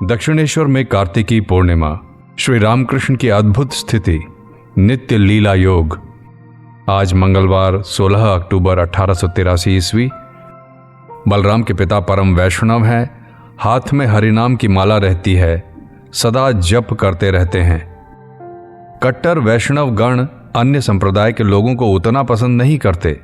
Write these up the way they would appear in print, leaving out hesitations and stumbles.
दक्षिणेश्वर में कार्तिकी पूर्णिमा, श्री रामकृष्ण की अद्भुत स्थिति, नित्य लीला योग। आज मंगलवार 16 अक्टूबर 1883 ईस्वी। बलराम के पिता परम वैष्णव हैं, हाथ में हरिनाम की माला रहती है, सदा जप करते रहते हैं। कट्टर वैष्णव गण अन्य संप्रदाय के लोगों को उतना पसंद नहीं करते।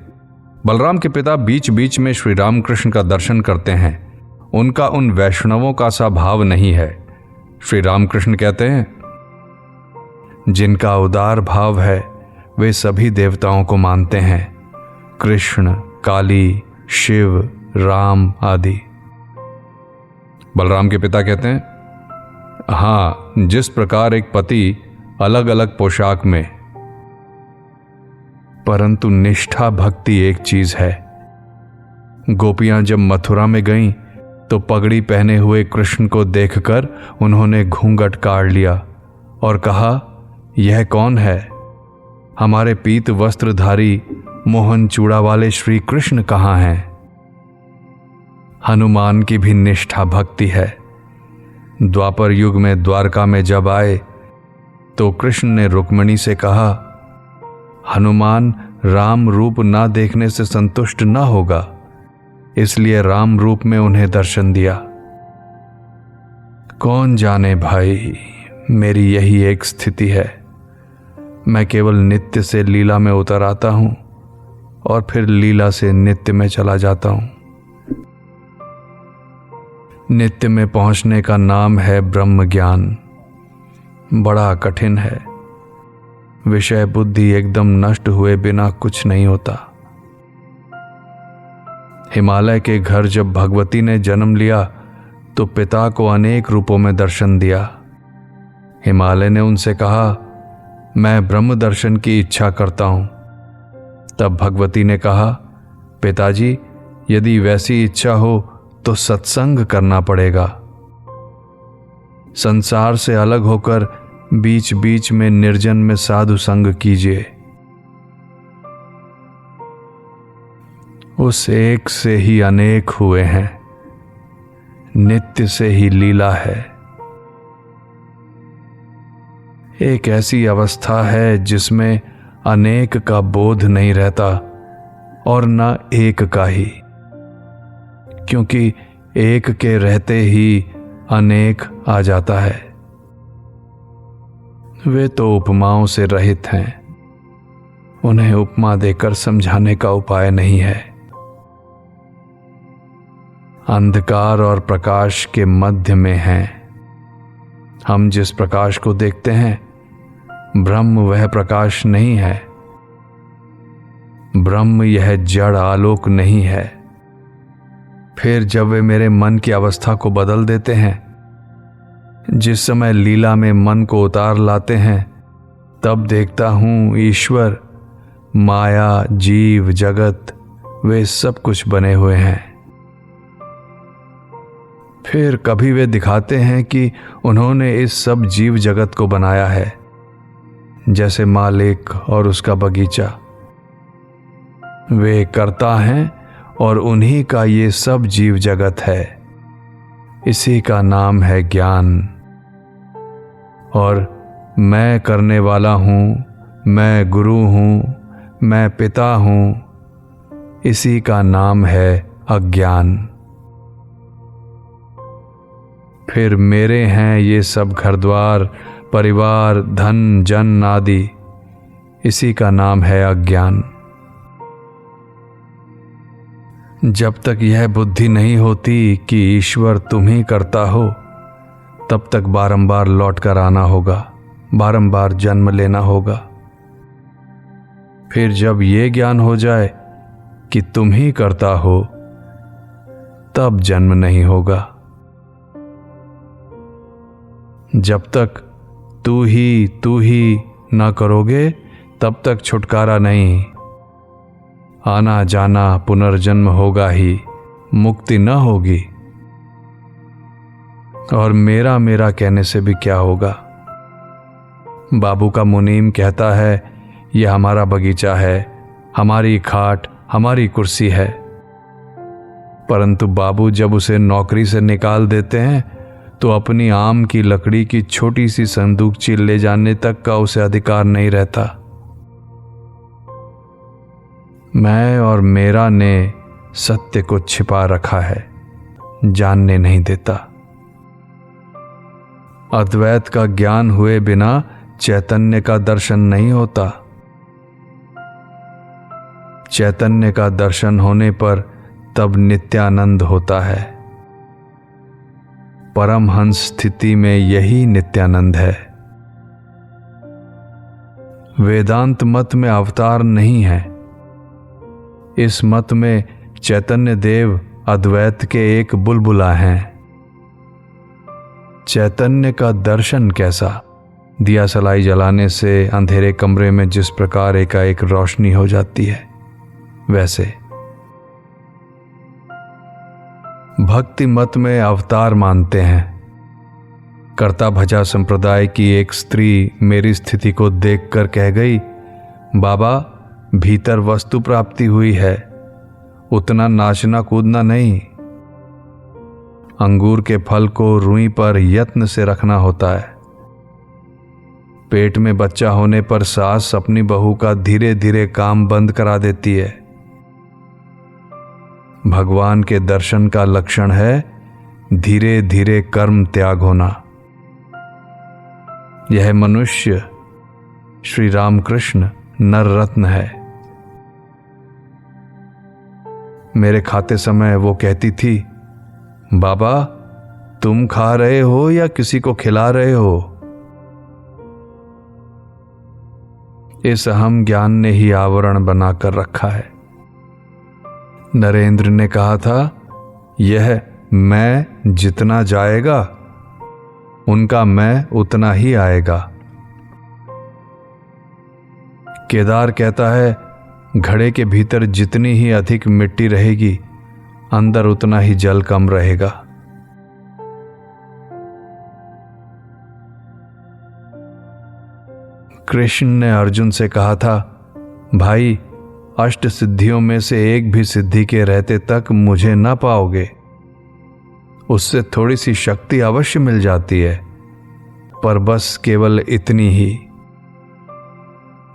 बलराम के पिता बीच बीच में श्री रामकृष्ण का दर्शन करते हैं। उनका उन वैष्णवों का सा भाव नहीं है। श्री रामकृष्ण कहते हैं, जिनका उदार भाव है वे सभी देवताओं को मानते हैं, कृष्ण, काली, शिव, राम आदि। बलराम के पिता कहते हैं, हाँ, जिस प्रकार एक पति अलग अलग पोशाक में, परंतु निष्ठा भक्ति एक चीज है। गोपियां जब मथुरा में गईं तो पगड़ी पहने हुए कृष्ण को देखकर उन्होंने घूंघट काढ़ लिया और कहा, यह कौन है? हमारे पीत वस्त्रधारी मोहन चूड़ा वाले श्री कृष्ण कहाँ हैं? हनुमान की भी निष्ठा भक्ति है। द्वापर युग में द्वारका में जब आए तो कृष्ण ने रुक्मिणी से कहा, हनुमान राम रूप ना देखने से संतुष्ट ना होगा, इसलिए राम रूप में उन्हें दर्शन दिया। कौन जाने भाई, मेरी यही एक स्थिति है। मैं केवल नित्य से लीला में उतर आता हूं और फिर लीला से नित्य में चला जाता हूं। नित्य में पहुंचने का नाम है ब्रह्म ज्ञान। बड़ा कठिन है। विषय बुद्धि एकदम नष्ट हुए बिना कुछ नहीं होता। हिमालय के घर जब भगवती ने जन्म लिया तो पिता को अनेक रूपों में दर्शन दिया। हिमालय ने उनसे कहा, मैं ब्रह्म दर्शन की इच्छा करता हूं। तब भगवती ने कहा, पिताजी, यदि वैसी इच्छा हो तो सत्संग करना पड़ेगा। संसार से अलग होकर बीच बीच में निर्जन में साधु संग कीजिए। उस एक से ही अनेक हुए हैं, नित्य से ही लीला है। एक ऐसी अवस्था है जिसमें अनेक का बोध नहीं रहता और न एक का ही, क्योंकि एक के रहते ही अनेक आ जाता है। वे तो उपमाओं से रहित हैं, उन्हें उपमा देकर समझाने का उपाय नहीं है। अंधकार और प्रकाश के मध्य में हैं। हम जिस प्रकाश को देखते हैं, ब्रह्म वह प्रकाश नहीं है। ब्रह्म यह जड़ आलोक नहीं है। फिर जब वे मेरे मन की अवस्था को बदल देते हैं, जिस समय लीला में मन को उतार लाते हैं, तब देखता हूं ईश्वर, माया, जीव, जगत वे सब कुछ बने हुए हैं। फिर कभी वे दिखाते हैं कि उन्होंने इस सब जीव जगत को बनाया है, जैसे मालिक और उसका बगीचा। वे करता हैं और उन्हीं का ये सब जीव जगत है। इसी का नाम है ज्ञान। और मैं करने वाला हूं, मैं गुरु हूं, मैं पिता हूं, इसी का नाम है अज्ञान। फिर मेरे हैं ये सब घर द्वार, परिवार, धन, जन आदि, इसी का नाम है अज्ञान। जब तक यह बुद्धि नहीं होती कि ईश्वर तुम ही करता हो, तब तक बारंबार लौट कर आना होगा, बारंबार जन्म लेना होगा। फिर जब ये ज्ञान हो जाए कि तुम ही करता हो, तब जन्म नहीं होगा। जब तक तू ही ना करोगे, तब तक छुटकारा नहीं। आना जाना पुनर्जन्म होगा ही, मुक्ति न होगी। और मेरा मेरा कहने से भी क्या होगा? बाबू का मुनीम कहता है, यह हमारा बगीचा है, हमारी खाट, हमारी कुर्सी है। परंतु बाबू जब उसे नौकरी से निकाल देते हैं तो अपनी आम की लकड़ी की छोटी सी संदूकची ले जाने तक का उसे अधिकार नहीं रहता। मैं और मेरा ने सत्य को छिपा रखा है, जानने नहीं देता। अद्वैत का ज्ञान हुए बिना चैतन्य का दर्शन नहीं होता। चैतन्य का दर्शन होने पर तब नित्यानंद होता है। परमहंस स्थिति में यही नित्यानंद है। वेदांत मत में अवतार नहीं है। इस मत में चैतन्य देव अद्वैत के एक बुलबुला हैं। चैतन्य का दर्शन कैसा? दिया सलाई जलाने से अंधेरे कमरे में जिस प्रकार एकाएक रोशनी हो जाती है, वैसे। भक्ति मत में अवतार मानते हैं। कर्ता भजा संप्रदाय की एक स्त्री मेरी स्थिति को देखकर कह गई, बाबा भीतर वस्तु प्राप्ति हुई है, उतना नाचना कूदना नहीं। अंगूर के फल को रुई पर यत्न से रखना होता है। पेट में बच्चा होने पर सास अपनी बहू का धीरे धीरे काम बंद करा देती है। भगवान के दर्शन का लक्षण है धीरे धीरे कर्म त्याग होना। यह मनुष्य श्री रामकृष्ण नर रत्न है। मेरे खाते समय वो कहती थी, बाबा तुम खा रहे हो या किसी को खिला रहे हो? इस अहम ज्ञान ने ही आवरण बनाकर रखा है। नरेंद्र ने कहा था, यह मैं जितना जाएगा उनका मैं उतना ही आएगा। केदार कहता है, घड़े के भीतर जितनी ही अधिक मिट्टी रहेगी, अंदर उतना ही जल कम रहेगा। कृष्ण ने अर्जुन से कहा था, भाई अष्ट सिद्धियों में से एक भी सिद्धि के रहते तक मुझे ना पाओगे। उससे थोड़ी सी शक्ति अवश्य मिल जाती है, पर बस केवल इतनी ही।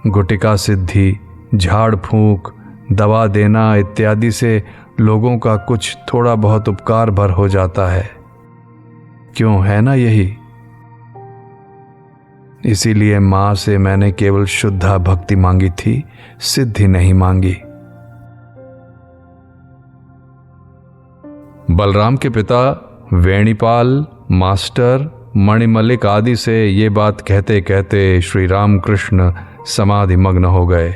गुटिका सिद्धि, झाड़ फूंक, दवा देना इत्यादि से लोगों का कुछ थोड़ा बहुत उपकार भर हो जाता है। क्यों, है ना यही? इसीलिए मां से मैंने केवल शुद्धा भक्ति मांगी थी, सिद्धि नहीं मांगी। बलराम के पिता वेणीपाल, मास्टर, मणिमल्लिक आदि से ये बात कहते कहते श्री रामकृष्ण समाधि मग्न हो गए।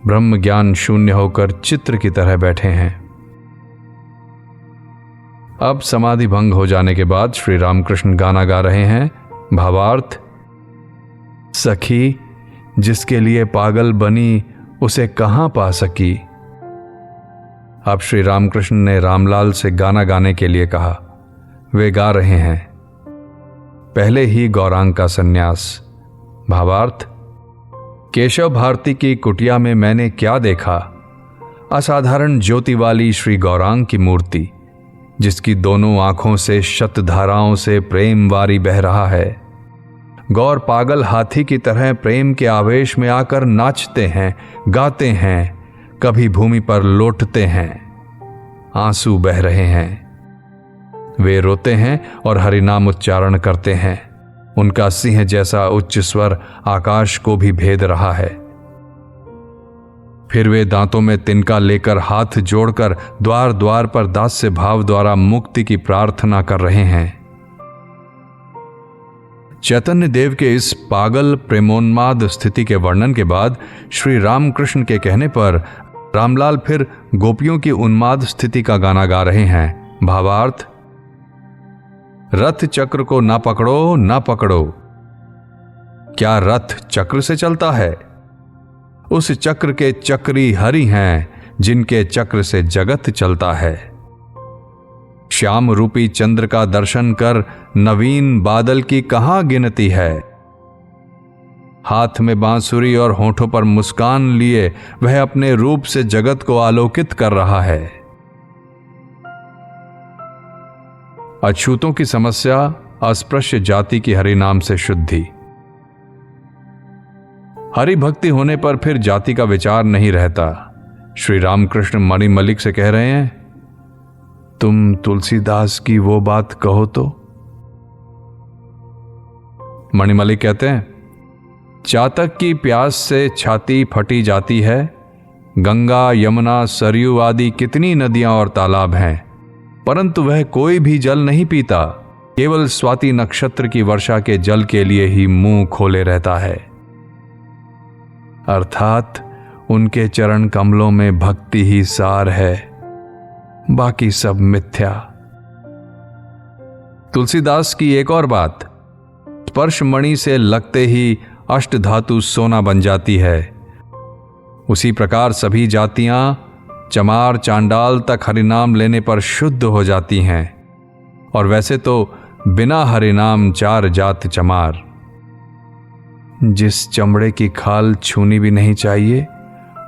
ब्रह्म ज्ञान शून्य होकर चित्र की तरह बैठे हैं। अब समाधि भंग हो जाने के बाद श्री रामकृष्ण गाना गा रहे हैं। भावार्थ, सखी जिसके लिए पागल बनी उसे कहां पा सकी। अब श्री रामकृष्ण ने रामलाल से गाना गाने के लिए कहा। वे गा रहे हैं, पहले ही गौरांग का सन्यास। भावार्थ, केशव भारती की कुटिया में मैंने क्या देखा। असाधारण ज्योति वाली श्री गौरांग की मूर्ति, जिसकी दोनों आंखों से शतधाराओं से प्रेम वारी बह रहा है। गौर पागल हाथी की तरह प्रेम के आवेश में आकर नाचते हैं, गाते हैं, कभी भूमि पर लौटते हैं। आंसू बह रहे हैं। वे रोते हैं और हरिनाम उच्चारण करते हैं। उनका सिंह जैसा उच्च स्वर आकाश को भी भेद रहा है। फिर वे दांतों में तिनका लेकर हाथ जोड़कर द्वार द्वार पर दास्य भाव द्वारा मुक्ति की प्रार्थना कर रहे हैं। चैतन्य देव के इस पागल प्रेमोन्माद स्थिति के वर्णन के बाद श्री रामकृष्ण के कहने पर रामलाल फिर गोपियों की उन्माद स्थिति का गाना गा रहे हैं। भावार्थ, रथ चक्र को ना पकड़ो ना पकड़ो। क्या रथ चक्र से चलता है? उस चक्र के चक्री हरि हैं, जिनके चक्र से जगत चलता है। श्याम रूपी चंद्र का दर्शन कर नवीन बादल की कहां गिनती है। हाथ में बांसुरी और होठों पर मुस्कान लिए वह अपने रूप से जगत को आलोकित कर रहा है। अछूतों की समस्या, अस्पृश्य जाति की हरि नाम से शुद्धि। हरि भक्ति होने पर फिर जाति का विचार नहीं रहता। श्री रामकृष्ण मणिमल्लिक से कह रहे हैं, तुम तुलसीदास की वो बात कहो तो। मणिमल्लिक कहते हैं, चातक की प्यास से छाती फटी जाती है। गंगा, यमुना, सरयू आदि कितनी नदियां और तालाब हैं, परंतु वह कोई भी जल नहीं पीता, केवल स्वाति नक्षत्र की वर्षा के जल के लिए ही मुंह खोले रहता है। अर्थात उनके चरण कमलों में भक्ति ही सार है, बाकी सब मिथ्या। तुलसीदास की एक और बात, स्पर्श मणि से लगते ही अष्ट धातु सोना बन जाती है। उसी प्रकार सभी जातियां चमार चांडाल तक हरिनाम लेने पर शुद्ध हो जाती हैं। और वैसे तो बिना हरिनाम चार जात चमार। जिस चमड़े की खाल छूनी भी नहीं चाहिए,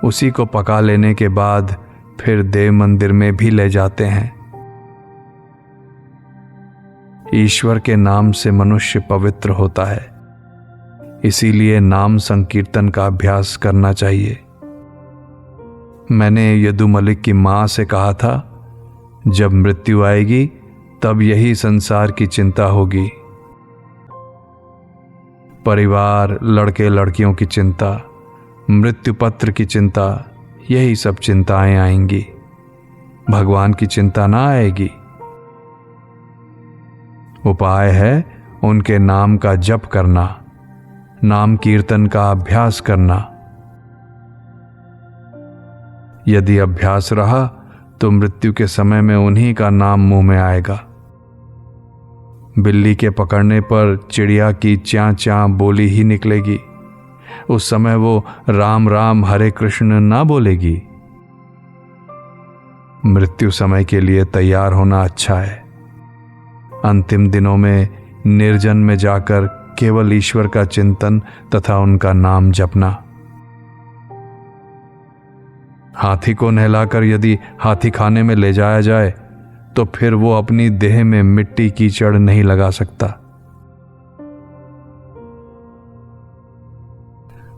उसी को पका लेने के बाद फिर देव मंदिर में भी ले जाते हैं। ईश्वर के नाम से मनुष्य पवित्र होता है, इसीलिए नाम संकीर्तन का अभ्यास करना चाहिए। मैंने यदु मलिक की मां से कहा था, जब मृत्यु आएगी तब यही संसार की चिंता होगी। परिवार, लड़के लड़कियों की चिंता, मृत्यु पत्र की चिंता, यही सब चिंताएं आएंगी, भगवान की चिंता ना आएगी। उपाय है उनके नाम का जप करना, नाम कीर्तन का अभ्यास करना। यदि अभ्यास रहा तो मृत्यु के समय में उन्हीं का नाम मुंह में आएगा। बिल्ली के पकड़ने पर चिड़िया की च्यां च्यां बोली ही निकलेगी। उस समय वो राम राम हरे कृष्ण ना बोलेगी। मृत्यु समय के लिए तैयार होना अच्छा है। अंतिम दिनों में निर्जन में जाकर केवल ईश्वर का चिंतन तथा उनका नाम जपना। हाथी को नहलाकर यदि हाथी खाने में ले जाया जाए तो फिर वो अपनी देह में मिट्टी कीचड़ नहीं लगा सकता।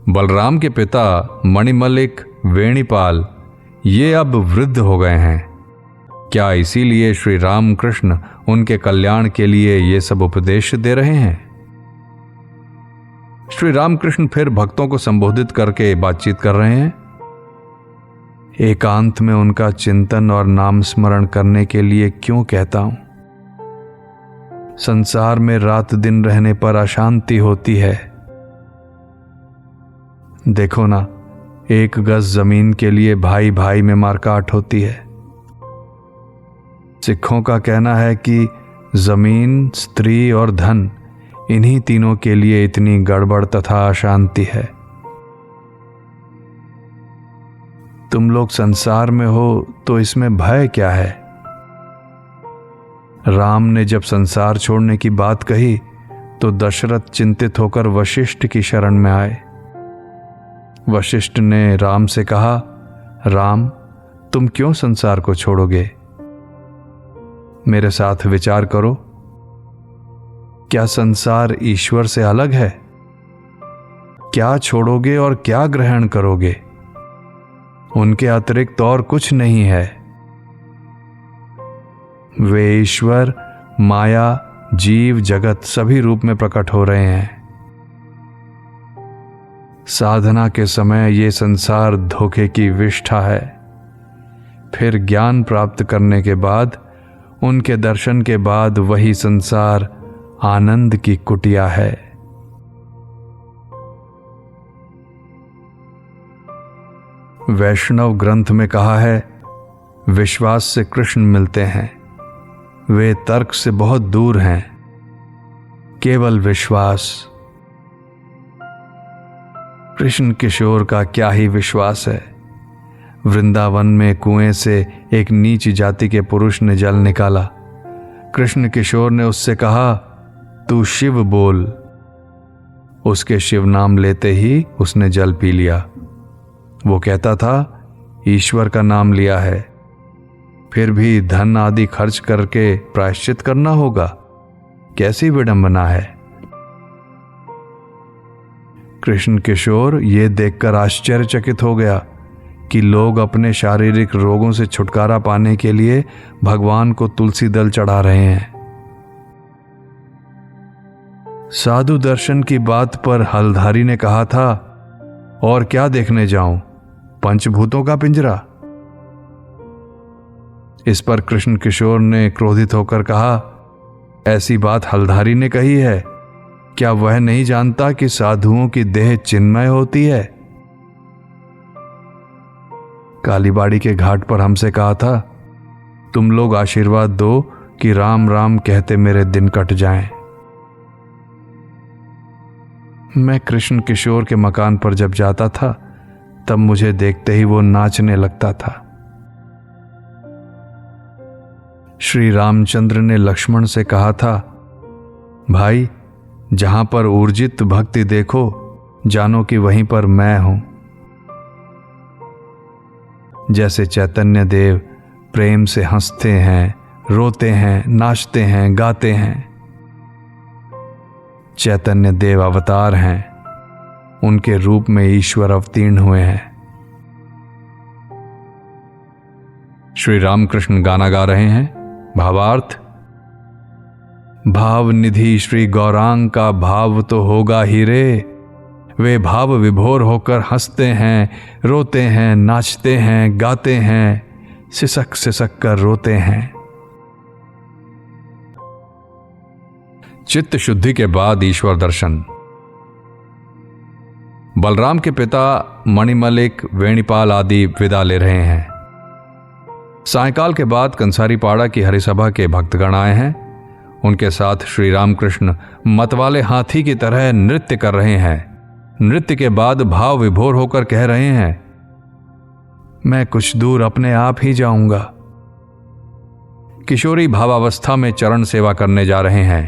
बलराम के पिता मणिमल्लिक, वेणीपाल ये अब वृद्ध हो गए हैं। क्या इसीलिए श्री रामकृष्ण उनके कल्याण के लिए ये सब उपदेश दे रहे हैं? श्री रामकृष्ण फिर भक्तों को संबोधित करके बातचीत कर रहे हैं। एकांत में उनका चिंतन और नाम स्मरण करने के लिए क्यों कहता हूं? संसार में रात दिन रहने पर अशांति होती है। देखो ना, एक गज जमीन के लिए भाई भाई में मारकाट होती है। सिखों का कहना है कि जमीन, स्त्री और धन, इन्हीं तीनों के लिए इतनी गड़बड़ तथा अशांति है। तुम लोग संसार में हो तो इसमें भय क्या है? राम ने जब संसार छोड़ने की बात कही तो दशरथ चिंतित होकर वशिष्ठ की शरण में आए। वशिष्ठ ने राम से कहा, राम, तुम क्यों संसार को छोड़ोगे? मेरे साथ विचार करो। क्या संसार ईश्वर से अलग है? क्या छोड़ोगे और क्या ग्रहण करोगे? उनके अतिरिक्त और कुछ नहीं है। वे ईश्वर, माया, जीव, जगत सभी रूप में प्रकट हो रहे हैं। साधना के समय ये संसार धोखे की विष्ठा है। फिर ज्ञान प्राप्त करने के बाद, उनके दर्शन के बाद वही संसार आनंद की कुटिया है। वैष्णव ग्रंथ में कहा है, विश्वास से कृष्ण मिलते हैं। वे तर्क से बहुत दूर हैं, केवल विश्वास। कृष्ण किशोर का क्या ही विश्वास है। वृंदावन में कुएं से एक नीच जाति के पुरुष ने जल निकाला। कृष्ण किशोर ने उससे कहा, तू शिव बोल। उसके शिव नाम लेते ही उसने जल पी लिया। वो कहता था, ईश्वर का नाम लिया है। फिर भी धन आदि खर्च करके प्रायश्चित करना होगा। कैसी विडंबना है। कृष्ण किशोर ये देखकर आश्चर्यचकित हो गया कि लोग अपने शारीरिक रोगों से छुटकारा पाने के लिए भगवान को तुलसी दल चढ़ा रहे हैं। साधु दर्शन की बात पर हलधारी ने कहा था, और क्या देखने जाऊं, पंचभूतों का पिंजरा। इस पर कृष्ण किशोर ने क्रोधित होकर कहा, ऐसी बात हलधारी ने कही है, क्या वह नहीं जानता कि साधुओं की देह चिन्मय होती है। कालीबाड़ी के घाट पर हमसे कहा था, तुम लोग आशीर्वाद दो कि राम राम कहते मेरे दिन कट जाएं। मैं कृष्ण किशोर के मकान पर जब जाता था तब मुझे देखते ही वो नाचने लगता था। श्री रामचंद्र ने लक्ष्मण से कहा था, भाई जहां पर ऊर्जित भक्ति देखो जानो कि वहीं पर मैं हूं। जैसे चैतन्य देव प्रेम से हंसते हैं, रोते हैं, नाचते हैं, गाते हैं। चैतन्य देव अवतार हैं, उनके रूप में ईश्वर अवतीर्ण हुए हैं। श्री रामकृष्ण गाना गा रहे हैं। भावार्थ, भाव निधि श्री गौरांग का भाव तो होगा ही रे, वे भाव विभोर होकर हंसते हैं, रोते हैं, नाचते हैं, गाते हैं, सिसक सिसक कर रोते हैं। चित्त शुद्धि के बाद ईश्वर दर्शन। बलराम के पिता मणिमलिक, वेणीपाल आदि विदा ले रहे हैं। सायंकाल के बाद कंसारीपाड़ा की हरिसभा के भक्तगण आए हैं। उनके साथ श्री रामकृष्ण मतवाले हाथी की तरह नृत्य कर रहे हैं। नृत्य के बाद भाव विभोर होकर कह रहे हैं, मैं कुछ दूर अपने आप ही जाऊंगा। किशोरी भावावस्था में चरण सेवा करने जा रहे हैं।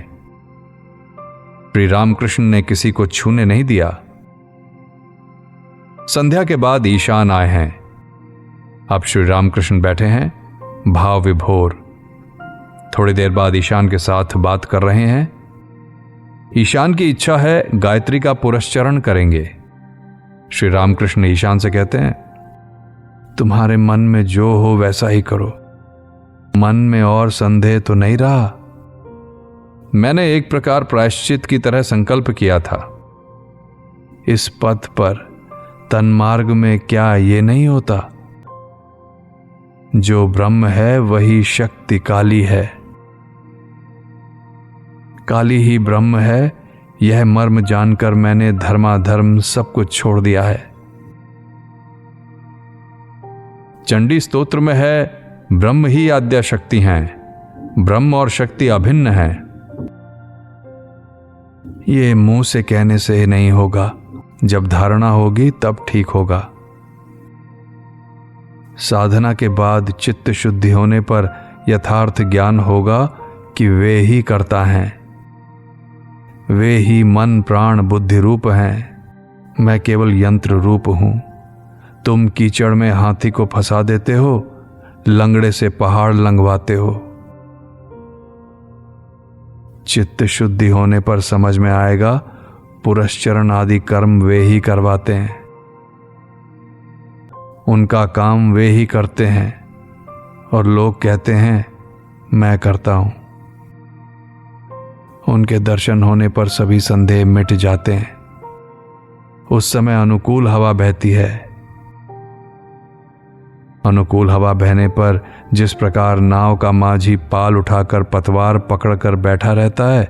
श्री रामकृष्ण ने किसी को छूने नहीं दिया। संध्या के बाद ईशान आए हैं। अब श्री रामकृष्ण बैठे हैं, भाव विभोर। थोड़ी देर बाद ईशान के साथ बात कर रहे हैं। ईशान की इच्छा है गायत्री का पुरस्चरण करेंगे। श्री रामकृष्ण ईशान से कहते हैं, तुम्हारे मन में जो हो वैसा ही करो, मन में और संदेह तो नहीं रहा। मैंने एक प्रकार प्रायश्चित की तरह संकल्प किया था। इस पथ पर तन्मार्ग में क्या ये नहीं होता, जो ब्रह्म है वही शक्ति काली है, काली ही ब्रह्म है। यह मर्म जानकर मैंने धर्माधर्म सब कुछ छोड़ दिया है। चंडी स्तोत्र में है, ब्रह्म ही आद्या शक्ति हैं, ब्रह्म और शक्ति अभिन्न हैं। ये मुंह से कहने से नहीं होगा, जब धारणा होगी तब ठीक होगा। साधना के बाद चित्त शुद्धि होने पर यथार्थ ज्ञान होगा कि वे ही करता हैं, वे ही मन प्राण बुद्धि रूप हैं। मैं केवल यंत्र रूप हूं। तुम कीचड़ में हाथी को फंसा देते हो, लंगड़े से पहाड़ लंघवाते हो। चित्त शुद्धि होने पर समझ में आएगा, पुरस्चरण आदि कर्म वे ही करवाते हैं, उनका काम वे ही करते हैं, और लोग कहते हैं मैं करता हूं। उनके दर्शन होने पर सभी संदेह मिट जाते हैं। उस समय अनुकूल हवा बहती है। अनुकूल हवा बहने पर जिस प्रकार नाव का माझी पाल उठाकर पतवार पकड़कर बैठा रहता है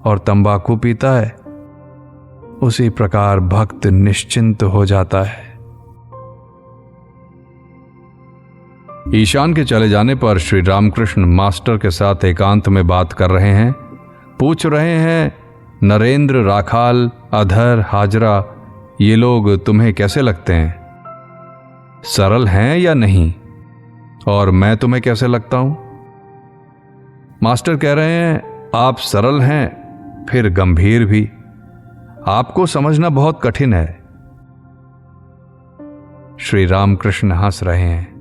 और तंबाकू पीता है, उसी प्रकार भक्त निश्चिंत हो जाता है। ईशान के चले जाने पर श्री रामकृष्ण मास्टर के साथ एकांत में बात कर रहे हैं। पूछ रहे हैं, नरेंद्र, राखाल, अधर, हाजरा, ये लोग तुम्हें कैसे लगते हैं? सरल हैं या नहीं? और मैं तुम्हें कैसे लगता हूं? मास्टर कह रहे हैं, आप सरल हैं, फिर गंभीर भी। आपको समझना बहुत कठिन है। श्री रामकृष्ण हंस रहे हैं।